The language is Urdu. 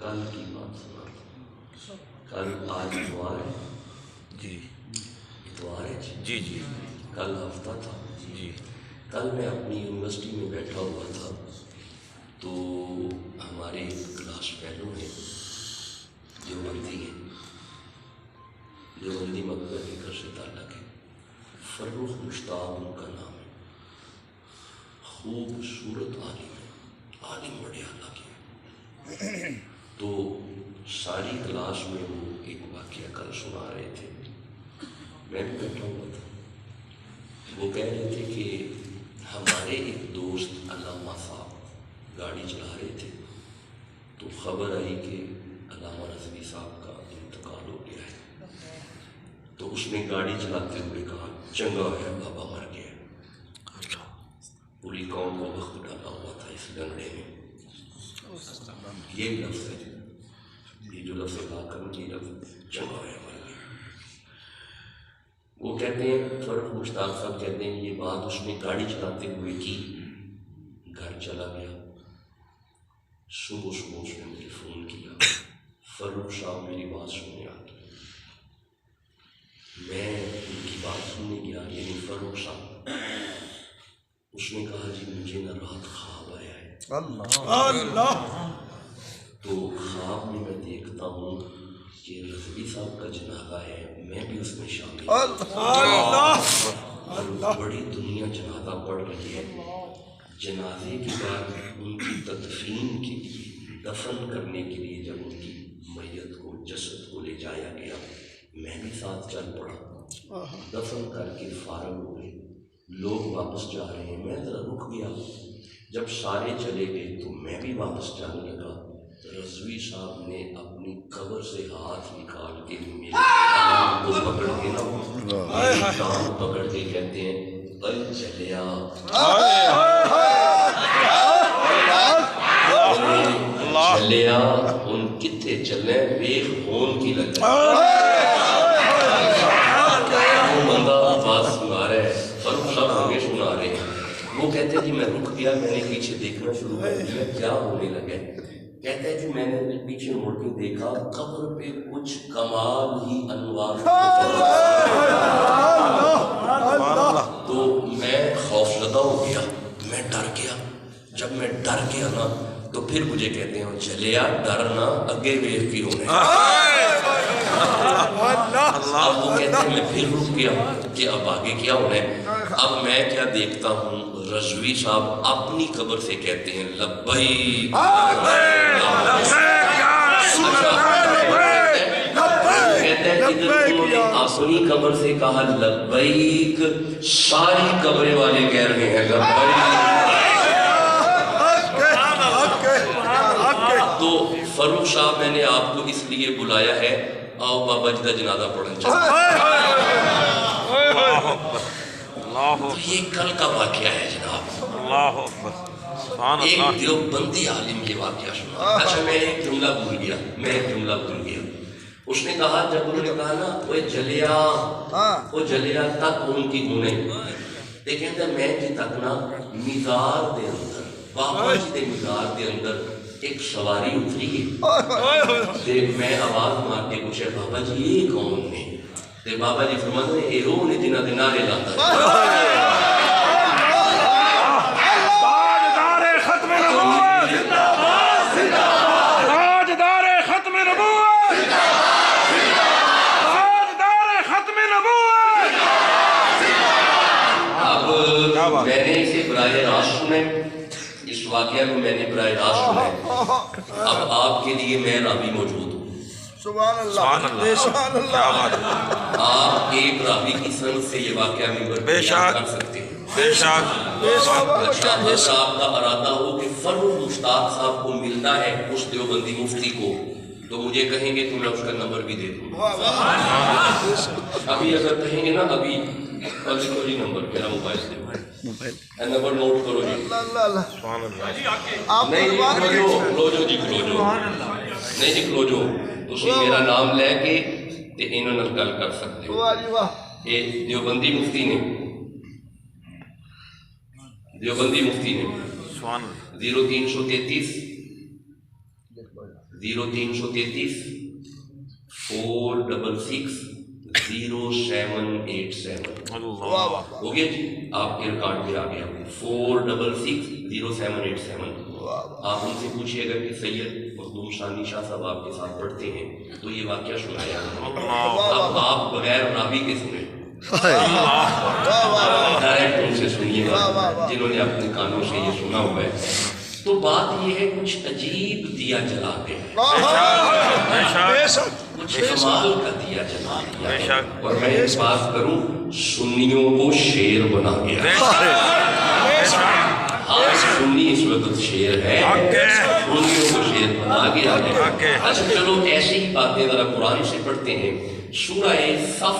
کل کی بات سنا کل آج اتوار ہے جی اتوار ہے جی جی کل ہفتہ تھا جی کل میں اپنی یونیورسٹی میں بیٹھا ہوا تھا تو ہمارے کلاس فیلو ہیں دیوبندی ہیں دیوبندی مکتب کے گھر سے تعلق ہے فروخ مشتاق ان کا نام ہے خوبصورت عالم ہے عالم بڑے اعلیٰ کے تو ساری کلاس میں وہ ایک واقعہ کل سنا رہے تھے میں بھی بیٹھا ہوا تھا وہ کہہ رہے تھے کہ ہمارے ایک دوست علامہ صاحب گاڑی چلا رہے تھے تو خبر آئی کہ علامہ رضوی صاحب کا انتقال ہو گیا ہے تو اس نے گاڑی چلاتے ہوئے کہا چنگا ہے بابا مر گیا پوری قوم کو وقت ڈالا ہوا تھا اس لنگڑے میں یہ لفظ ہے یہ جو لفظ کہا کروں یہ لفظ چنگا ہے مر گیا وہ کہتے ہیں فرق مشتاق صاحب کہتے ہیں یہ بات اس نے گاڑی چلاتے ہوئے کی گھر چلا گیا صبح صبح اس نے مجھے فون کیا فروخ صاحب میری بات سننے آ گئی میں ان کی بات سننے گیا یعنی فروخ صاحب اس نے کہا جی مجھے نہ رات خواب آیا ہے اللہ تو خواب میں میں دیکھتا ہوں کہ رضوی صاحب کا جنازہ ہے میں بھی اس میں شامل اور بڑی دنیا جنازہ پڑھ رہی ہے جنازے کے بعد ان کی تدفین کے لیے دفن کرنے کے لیے جب ان کی میت کو جسد کو لے جایا گیا میں بھی ساتھ چل پڑا دفن کر کے فارغ ہو گئے لوگ واپس جا رہے ہیں میں ذرا رک گیا جب سارے چلے گئے تو میں بھی واپس جانے لگا رضوی صاحب نے اپنی قبر سے ہاتھ نکال کے میرے کان کو پکڑ کے نا میری کان پکڑ کے کہتے ہیں ال چلیا چلیا ان کتے چلے ویخ ہون کی لگا وہ بندہ آواز سنا رہا ہے فروخ صاحب ہمیں سنا رہے ہیں وہ کہتے ہیں جی میں رک گیا میں نے پیچھے دیکھنا شروع کر دیا کیا ہونے لگے کہتا ہے کہ میں نے پیچھے مڑ کے دیکھا قبر پہ کچھ کمال ہی انوار تو میں خوفزدہ ہو گیا میں ڈر گیا جب میں ڈر گیا نا تو پھر مجھے کہتے ہیں چلیا ڈرنا اگے ویخ کی ہونے اب وہ کہتے ہیں میں پھر رک گیا کہ اب آگے کیا ہونا ہے اب میں کیا دیکھتا ہوں رضوی صاحب اپنی قبر سے کہتے ہیں لبیک کہتے ہیں کہ انہوں نے اپنی قبر سے کہا لبیک ساری قبریں والے کہہ رہے ہیں لبیک تو فروخ صاحب میں نے آپ کو اس لیے بلایا ہے آؤ بابا جی کا جنازہ پڑھن چاہتا تو یہ کل کا واقعہ ہے جناب ایک دیوبندی عالم یہ واقعہ سنا اچھا میں ایک جملہ بھول گیا اس نے کہا جب انہوں نے کہا نا وہ جلیا تک ان کی گنے دیکھیں تو میں جی تک نا مزار دے اندر بابا جی دے مزار دے اندر ایک سواری اتری ہے میں آواز مار کے پوچھا بابا جی یہ کون نے تے بابا جی فرماتے ہیں ایرو نے جنہ دے نعرے لاتا تاجدار ختم نبوت تاجدار ختم نبوت تاجدار ختم نبوت اب میں نے اسے براہ راست سنے اس واقعہ کو میں نے براہ راست سنا اب آپ کے لیے میں راوی موجود ہوں سبحان اللہ آپ ایک راوی کی سند سے یہ واقعہ ممبر بیان کر سکتے ہیں بے شک اچھا صاحب کا ارادہ ہو کہ فروخ مشتاق صاحب کو ملنا ہے اس دیوبندی مفتی کو تو مجھے کہیں گے تو میں اس کا نمبر بھی دے دوں ابھی اگر کہیں گے نا ابھی لکھو جی نمبر میرا موبائل سے نمبر نوٹ کرو جی نہیں جی کلوجو تسی میرا نام لے کے تے انہوں نے گل کر سکتے ہو یہ دیوبندی مفتی نے 0333 0333 466 0787 اللہ ہو گیا جی، آپ کے ریکارڈ پہ آ گیا 466 0787. آپ ان سے پوچھئے گا کہ سید مخدوم ثانی شاہ صاحب آپ کے ساتھ پڑھتے ہیں تو یہ واقعہ سنایا. اب آپ بغیر راوی کے سنیں، ڈائریکٹ ان سے سنیے گا جنہوں نے اپنے کانوں سے یہ سنا ہوا ہے. تو بات یہ ہے کچھ عجیب دیا جلا گئے، کچھ کمال کا دیا جلا گیا ہے. اور میں ایک بات کروں، سنیوں کو شیر بنا گیا. ہاں سنی اس وقت شیر ہے، سنیوں کو شیر بنا گیا ہے. اچھا چلو ایسی ہی باتیں ذرا قرآن سے پڑھتے ہیں. سورہ صف